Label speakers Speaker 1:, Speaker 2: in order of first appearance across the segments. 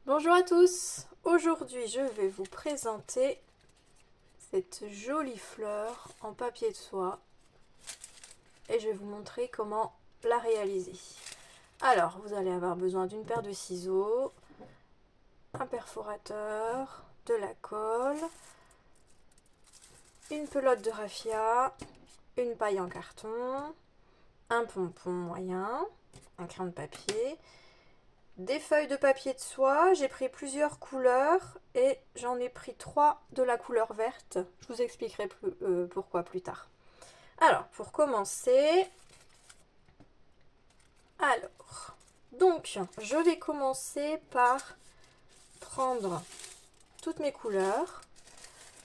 Speaker 1: Bonjour à tous, aujourd'hui je vais vous présenter cette jolie fleur en papier de soie et je vais vous montrer comment la réaliser. Alors vous allez avoir besoin d'une paire de ciseaux, un perforateur, de la colle, une pelote de raffia, une paille en carton, un pompon moyen, un crayon de papier, des feuilles de papier de soie. J'ai pris plusieurs couleurs et j'en ai pris 3 de la couleur verte. Je vous expliquerai pourquoi plus tard. Alors, pour commencer, donc je vais commencer par prendre toutes mes couleurs.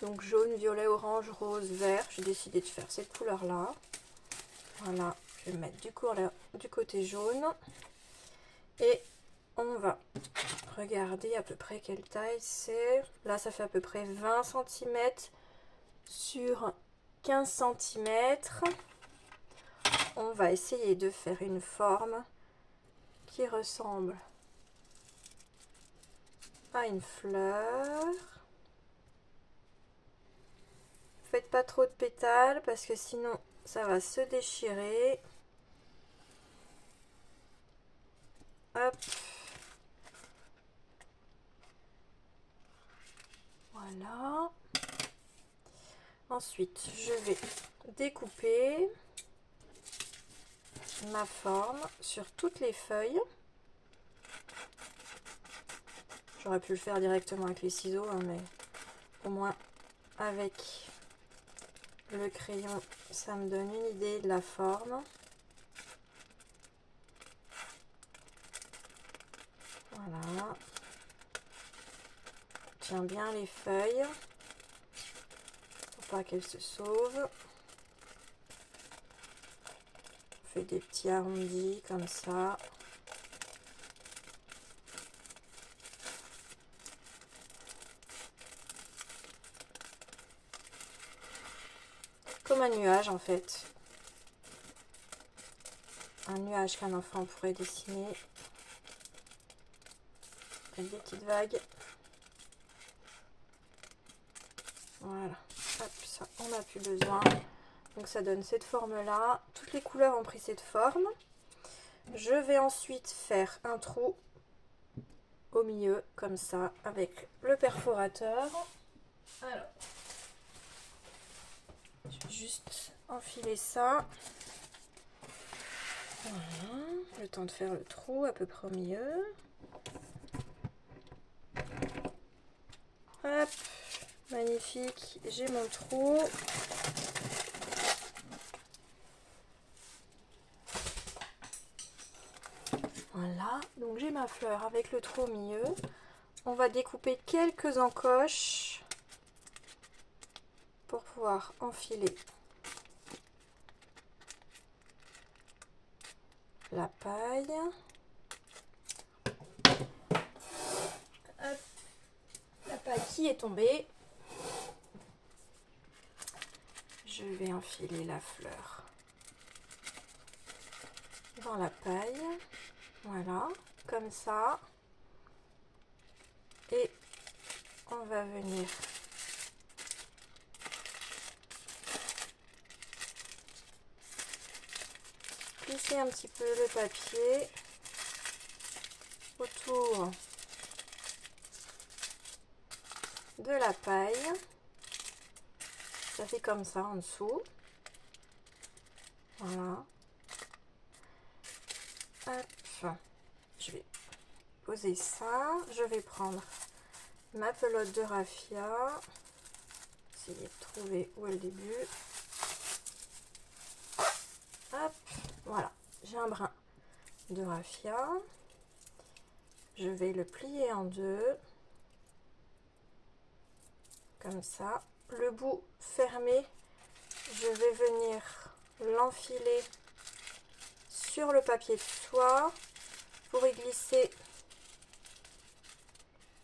Speaker 1: Donc jaune, violet, orange, rose, vert. J'ai décidé de faire cette couleur-là. Voilà, je vais mettre du côté jaune. Et on va regarder à peu près quelle taille c'est. Là, ça fait à peu près 20 cm sur 15 cm. On va essayer de faire une forme qui ressemble à une fleur. Faites pas trop de pétales parce que sinon ça va se déchirer. Hop. Voilà. Ensuite, je vais découper ma forme sur toutes les feuilles. J'aurais pu le faire directement avec les ciseaux, hein, mais au moins avec le crayon, ça me donne une idée de la forme. Voilà. Tiens bien les feuilles pour pas qu'elles se sauvent. On fait des petits arrondis comme ça. Comme un nuage en fait. Un nuage qu'un enfant pourrait dessiner. Avec des petites vagues. Voilà. Hop, ça, on n'a plus besoin. Donc ça donne cette forme-là. Toutes les couleurs ont pris cette forme. Je vais ensuite faire un trou au milieu, comme ça, avec le perforateur. Alors, je vais juste enfiler ça. Voilà, le temps de faire le trou à peu près au milieu. Hop, magnifique, j'ai mon trou. Voilà, donc j'ai ma fleur avec le trou au milieu. On va découper quelques encoches pour pouvoir enfiler la paille. Hop, la paille qui est tombée. Je vais enfiler la fleur dans la paille. Voilà, comme ça. Et on va venir glisser un petit peu le papier autour de la paille. Ça fait comme ça en dessous. Voilà. Hop. Je vais poser ça. Je vais prendre ma pelote de raffia. Essayer de trouver où est le début. Hop. Voilà. J'ai un brin de raffia. Je vais le plier en deux. Comme ça. Le bout fermé, je vais venir l'enfiler sur le papier de soie pour y glisser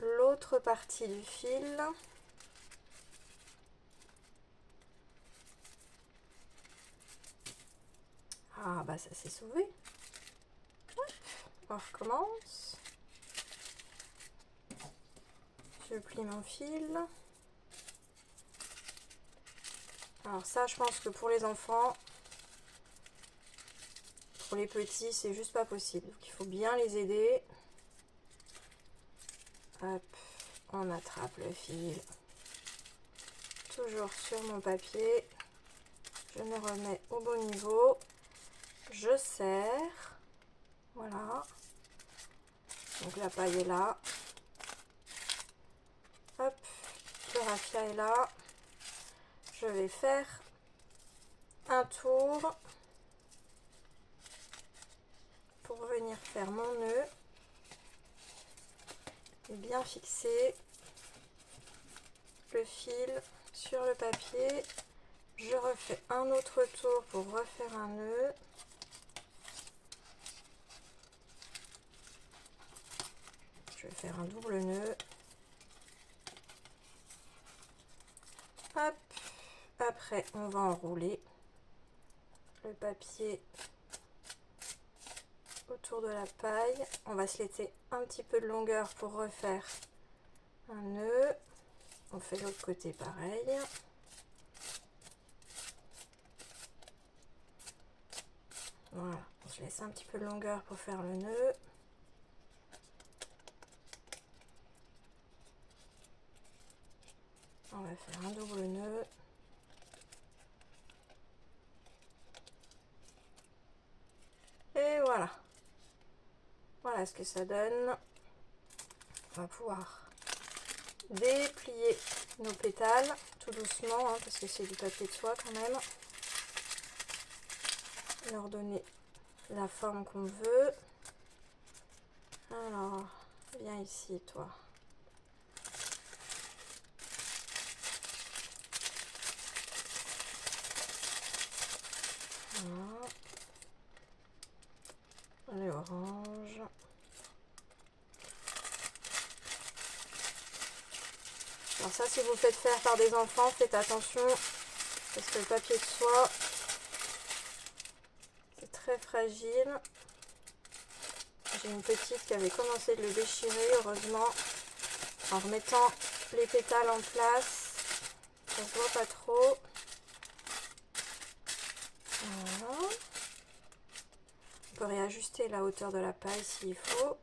Speaker 1: l'autre partie du fil. Ah bah ça s'est sauvé. Hop, on recommence. Je plie mon fil. Alors ça, je pense que pour les enfants, pour les petits, c'est juste pas possible. Donc il faut bien les aider. Hop, on attrape le fil. Toujours sur mon papier. Je me remets au bon niveau. Je serre. Voilà. Donc la paille est là. Hop, le raffia est là. Je vais faire un tour pour venir faire mon nœud et bien fixer le fil sur le papier. Je refais un autre tour pour refaire un nœud. Je vais faire un double nœud. Hop. Après, on va enrouler le papier autour de la paille. On va se laisser un petit peu de longueur pour refaire un nœud. On fait l'autre côté pareil. Voilà, on se laisse un petit peu de longueur pour faire le nœud. On va faire un double nœud. Et voilà. Voilà ce que ça donne. On va pouvoir déplier nos pétales tout doucement, hein, parce que c'est du papier de soie quand même. Leur donner la forme qu'on veut. Alors, viens ici, toi. Voilà. Les oranges. Alors ça, si vous faites faire par des enfants, faites attention, parce que le papier de soie, c'est très fragile. J'ai une petite qui avait commencé de le déchirer, heureusement, en remettant les pétales en place. Ça se voit pas trop. Voilà. On peut réajuster la hauteur de la paille s'il faut.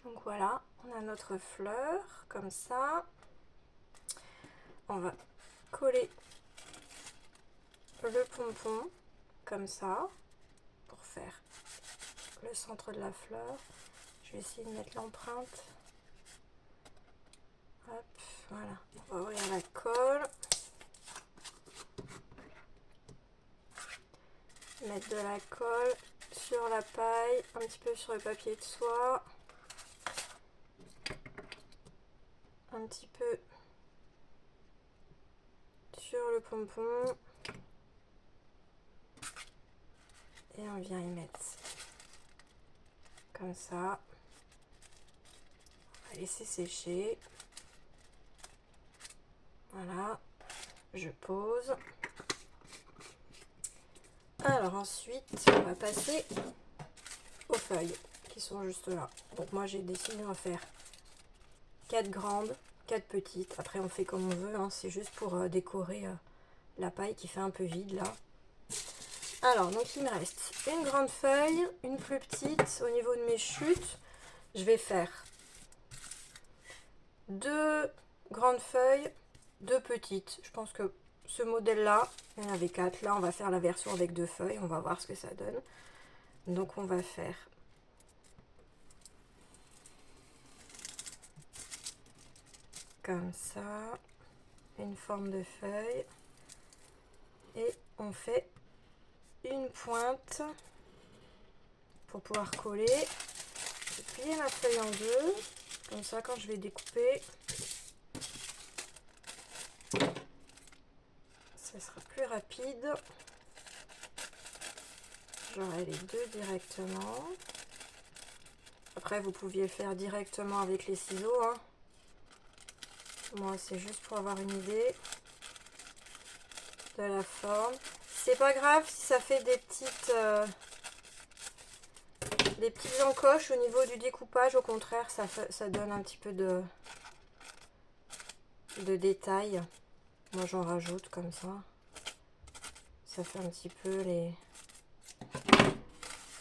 Speaker 1: Donc voilà, on a notre fleur, comme ça. On va coller le pompon, comme ça, pour faire le centre de la fleur. Je vais essayer de mettre l'empreinte. Hop, voilà. On va ouvrir la colle. Mettre de la colle sur la paille, un petit peu sur le papier de soie. Un petit peu sur le pompon. Et on vient y mettre comme ça. On va laisser sécher. Voilà, je pose. Alors ensuite, on va passer aux feuilles qui sont juste là. Donc moi j'ai décidé d'en faire 4 grandes, 4 petites. Après on fait comme on veut, hein. C'est juste pour décorer la paille qui fait un peu vide là. Alors donc il me reste une grande feuille, une plus petite au niveau de mes chutes. Je vais faire 2 grandes feuilles, 2 petites. Je pense que ce modèle-là, il y en avait 4. Là, on va faire la version avec 2 feuilles. On va voir ce que ça donne. Donc, on va faire comme ça, une forme de feuille. Et on fait une pointe pour pouvoir coller. Je vais plier ma feuille en deux. Comme ça, quand je vais découper, ça sera plus rapide. J'aurai les deux directement. Après, vous pouviez le faire directement avec les ciseaux, hein. Moi, c'est juste pour avoir une idée de la forme. C'est pas grave si ça fait des petites encoches au niveau du découpage. Au contraire, ça donne un petit peu de de détails. Moi j'en rajoute comme ça. Ça fait un petit peu les...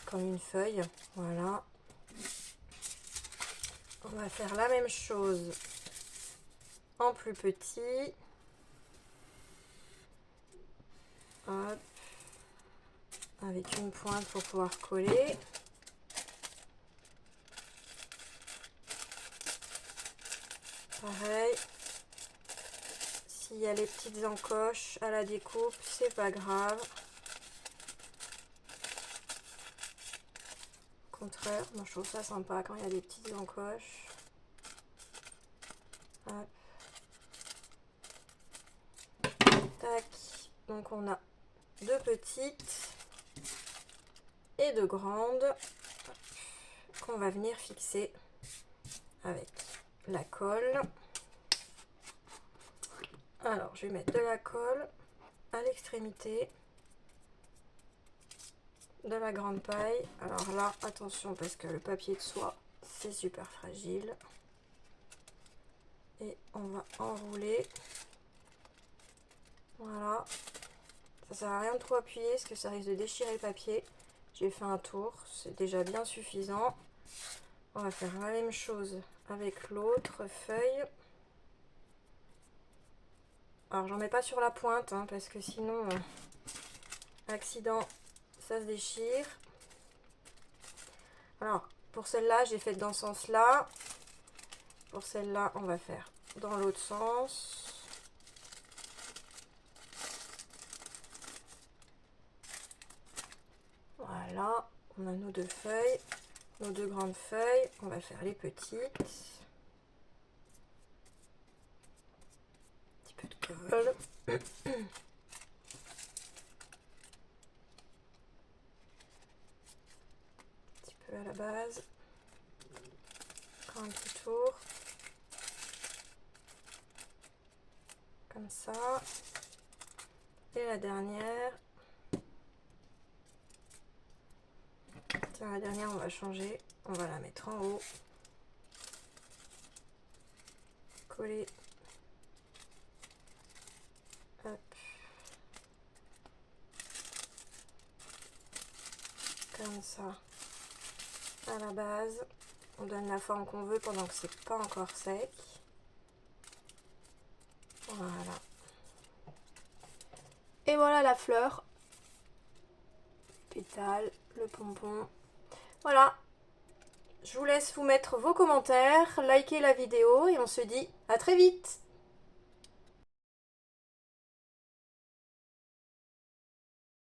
Speaker 1: comme une feuille. Voilà. On va faire la même chose en plus petit. Hop. Avec une pointe pour pouvoir coller. Pareil. S'il y a les petites encoches à la découpe, c'est pas grave. Au contraire, moi je trouve ça sympa quand il y a des petites encoches. Hop. Tac. Donc on a deux petites et deux grandes qu'on va venir fixer avec la colle. Alors je vais mettre de la colle à l'extrémité de la grande paille. Alors là attention parce que le papier de soie c'est super fragile. Et on va enrouler. Voilà. Ça sert à rien de trop appuyer parce que ça risque de déchirer le papier. J'ai fait un tour, c'est déjà bien suffisant. On va faire la même chose avec l'autre feuille. Alors j'en mets pas sur la pointe hein, parce que sinon, accident, ça se déchire. Alors pour celle-là, j'ai fait dans ce sens-là. Pour celle-là, on va faire dans l'autre sens. Voilà, on a nos deux feuilles, nos deux grandes feuilles. On va faire les petites. Un petit peu de colle. Un petit peu à la base. Encore un petit tour. Comme ça. Et la dernière. Tiens, la dernière, on va changer. On va la mettre en haut. Coller. Hop. Comme ça. À la base. On donne la forme qu'on veut pendant que c'est pas encore sec. Voilà. Et voilà la fleur. Pétale, le pompon. Voilà. Je vous laisse vous mettre vos commentaires, liker la vidéo et on se dit à très vite.